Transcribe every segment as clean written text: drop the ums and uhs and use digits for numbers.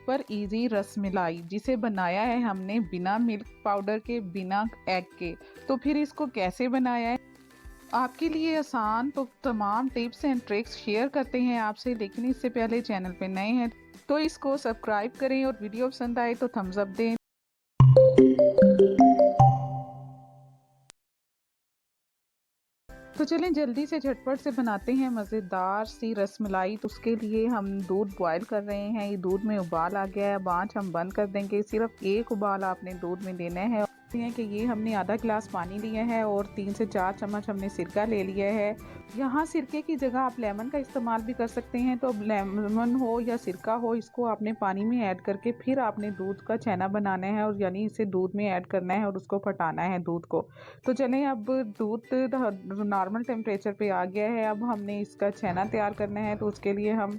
Super easy rasmalai, जिसे बनाया है हमने बिना मिल्क पाउडर के, बिना एग के। तो फिर इसको कैसे बनाया है, आपके लिए आसान तो तमाम टिप्स एंड ट्रिक्स शेयर करते हैं आपसे। लेकिन इससे पहले चैनल पे नए हैं तो इसको सब्सक्राइब करें और वीडियो पसंद आए तो थम्स अप दें। तो चलें जल्दी से झटपट से बनाते हैं मज़ेदार सी रसमलाई। तो उसके लिए हम दूध बॉयल कर रहे हैं। ये दूध में उबाल आ गया है, अब आँच हम बंद कर देंगे। सिर्फ एक उबाल आपने दूध में देना है। कि ये हमने आधा गिलास पानी लिया है और 3 से 4 चम्मच हमने सिरका ले लिया है। यहाँ सिरके की जगह आप लेमन का इस्तेमाल भी कर सकते हैं। तो अब लेमन हो या सिरका हो, इसको आपने पानी में ऐड करके फिर आपने दूध का छेना बनाना है, और यानी इसे दूध में ऐड करना है और उसको फटाना है दूध को। तो चलें, अब दूध नॉर्मल टेम्परेचर पे आ गया है। अब हमने इसका छेना तैयार करना है। तो उसके लिए हम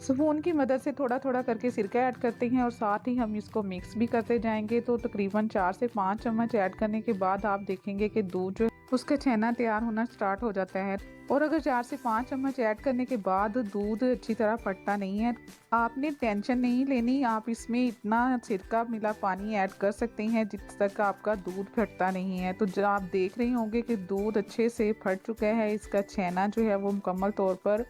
स्पून की मदद से थोड़ा थोड़ा करके सिरका ऐड करते हैं और साथ ही हम इसको मिक्स भी करते जाएंगे। तो तकरीबन 4 से 5 चम्मच ऐड करने के बाद आप देखेंगे कि दूध जो उसका छेना तैयार होना स्टार्ट हो जाता है। और अगर 4 से 5 चम्मच ऐड करने के बाद दूध अच्छी तरह फटता नहीं है, आपने टेंशन नहीं लेनी। आप इसमें इतना सिरका मिला पानी ऐड कर सकते हैं जिस तक आपका दूध फटता नहीं है। तो जब आप देख रहे होंगे कि दूध अच्छे से फट चुका है, इसका छेना जो है वो मुकम्मल तौर पर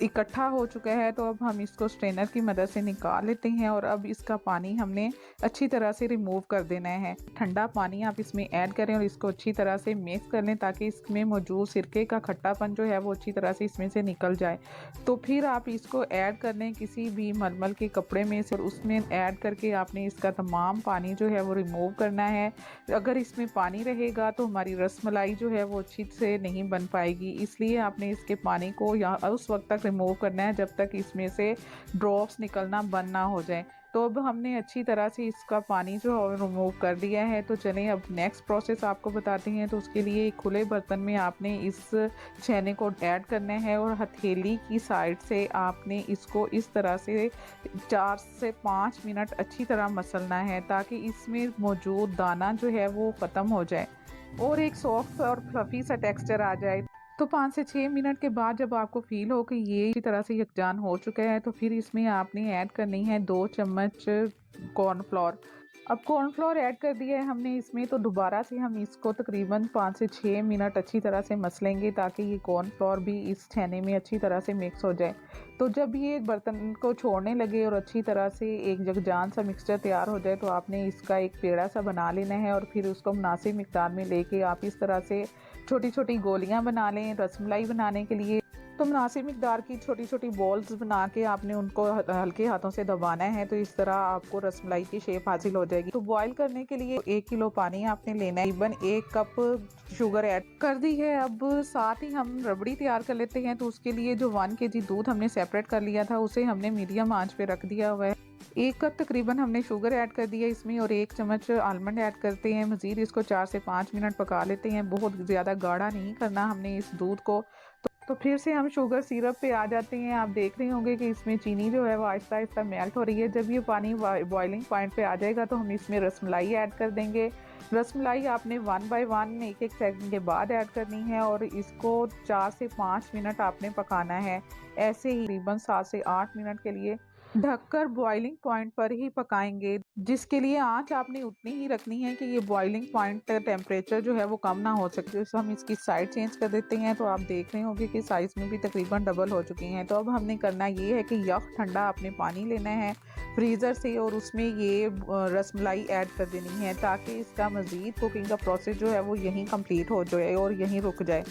इकट्ठा हो चुका है। तो अब हम इसको स्ट्रेनर की मदद से निकाल लेते हैं और अब इसका पानी हमने अच्छी तरह से रिमूव कर देना है। ठंडा पानी आप इसमें ऐड करें और इसको अच्छी तरह से मिक्स कर लें ताकि इसमें मौजूद सिरके का खट्टापन जो है वो अच्छी तरह से इसमें से निकल जाए। तो फिर आप इसको ऐड कर लें किसी भी मलमल के कपड़े में से, और उसमें ऐड करके आपने इसका तमाम पानी जो है वो रिमूव करना है। अगर इसमें पानी रहेगा तो हमारी रसमलाई जो है वो अच्छी से नहीं बन पाएगी, इसलिए आपने इसके पानी को या उस वक्त तक रिमूव करना है जब तक इसमें से ड्रॉप्स निकलना बंद ना हो जाए। तो अब हमने अच्छी तरह से इसका पानी जो है रिमूव कर दिया है। तो चलें अब नेक्स्ट प्रोसेस आपको बताते हैं। तो उसके लिए एक खुले बर्तन में आपने इस छेने को ऐड करना है और हथेली की साइड से आपने इसको इस तरह से 4 से 5 मिनट अच्छी तरह मसलना है ताकि इसमें मौजूद दाना जो है वो ख़त्म हो जाए और एक सॉफ्ट और फ्लफी सा टेक्सचर आ जाए। तो 5 से 6 मिनट के बाद जब आपको फील हो कि ये इसी तरह से यकजान हो चुका है, तो फिर इसमें आपने ऐड करनी है 2 चम्मच कॉर्नफ्लोर। अब कॉर्नफ्लोर ऐड कर दिया है हमने इसमें, तो दोबारा से हम इसको तकरीबन 5 से 6 मिनट अच्छी तरह से मसलेंगे ताकि ये कॉर्नफ्लोर भी इस छेने में अच्छी तरह से मिक्स हो जाए। तो जब ये बर्तन को छोड़ने लगे और अच्छी तरह से एक यकजान सा मिक्सचर तैयार हो जाए, तो आपने इसका एक पेड़ा सा बना लेना है और फिर उसको मुनासिब मिकदार में लेके आप इस तरह से छोटी छोटी गोलियां बना लें रसमलाई बनाने के लिए। तो मुनासिब मिकदार की छोटी छोटी बॉल्स बना के आपने उनको हल्के हाथों से दबाना है। तो इस तरह आपको रसमलाई की शेप हासिल हो जाएगी। तो बॉईल करने के लिए 1 किलो पानी आपने लेना है, तकरीबन 1 कप शुगर ऐड कर दी है। अब साथ ही हम रबड़ी तैयार कर लेते हैं। तो उसके लिए जो 1 केजी दूध हमने सेपरेट कर लिया था, उसे हमने मीडियम आंच पे रख दिया हुआ है। 1 कप तकरीबन हमने शुगर ऐड कर दिया इसमें और 1 चम्मच आलमंड ऐड करते हैं। मज़ीद इसको 4 से 5 मिनट पका लेते हैं। बहुत ज़्यादा गाढ़ा नहीं करना हमने इस दूध को। तो फिर से हम शुगर सिरप पे आ जाते हैं। आप देख रहे होंगे कि इसमें चीनी जो है वो आहिस्ता आहिस्ता मेल्ट हो रही है। जब ये पानी बॉइलिंग पॉइंट पे आ जाएगा तो हम इसमें रसमलाई ऐड कर देंगे। रसमलाई आपने 1 बाय 1 एक एक सेकंड के बाद ऐड करनी है और इसको 4 से 5 मिनट आपने पकाना है। ऐसे ही तकरीबन 7 से 8 मिनट के लिए ढककर बॉइलिंग पॉइंट पर ही पकाएंगे, जिसके लिए आंच आपने उतनी ही रखनी है कि ये बॉइलिंग पॉइंट टेम्परेचर जो है वो कम ना हो सके। तो हम इसकी साइड चेंज कर देते हैं। तो आप देख रहे होंगे कि साइज़ में भी तकरीबन डबल हो चुकी हैं। तो अब हमने करना ये है कि यख ठंडा आपने पानी लेना है फ्रीज़र से और उसमें ये रसमलाई ऐड कर देनी है ताकि इसका मज़ीद कुकिंग का प्रोसेस जो है वो यहीं कंप्लीट हो जाए और यहीं रुक जाए।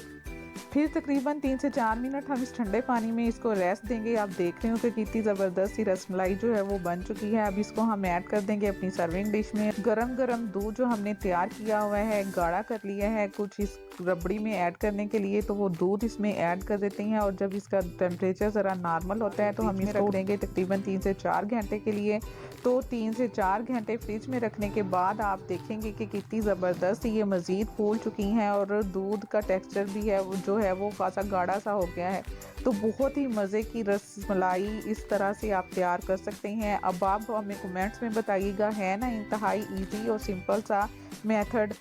फिर तकरीबन 3 से 4 मिनट हम इस ठंडे पानी में इसको रेस्ट देंगे। आप देख रहे हो कि कितनी ज़बरदस्त सी रसमलाई जो है वो बन चुकी है। अब इसको हम ऐड कर देंगे अपनी सर्विंग डिश में। गरम गरम दूध जो हमने तैयार किया हुआ है, गाढ़ा कर लिया है कुछ इस रबड़ी में ऐड करने के लिए, तो वो दूध इसमें ऐड कर देते हैं और जब इसका टेम्परेचर ज़रा नॉर्मल होता है तो हम इसमें रख देंगे तकरीबन 3 से 4 घंटे के लिए। तो 3 से 4 घंटे फ्रिज में रखने के बाद आप देखेंगे कि कितनी ज़बरदस्त ये मज़ीद फूल चुकी हैं और दूध का टेक्सचर भी है वो जो है वो खासा गाढ़ा सा हो गया है। तो बहुत ही मज़े की रसमलाई इस तरह से आप तैयार कर सकते हैं। अब आप हमें कमेंट्स में बताइएगा, है ना इंतहाई इजी और सिंपल सा मेथड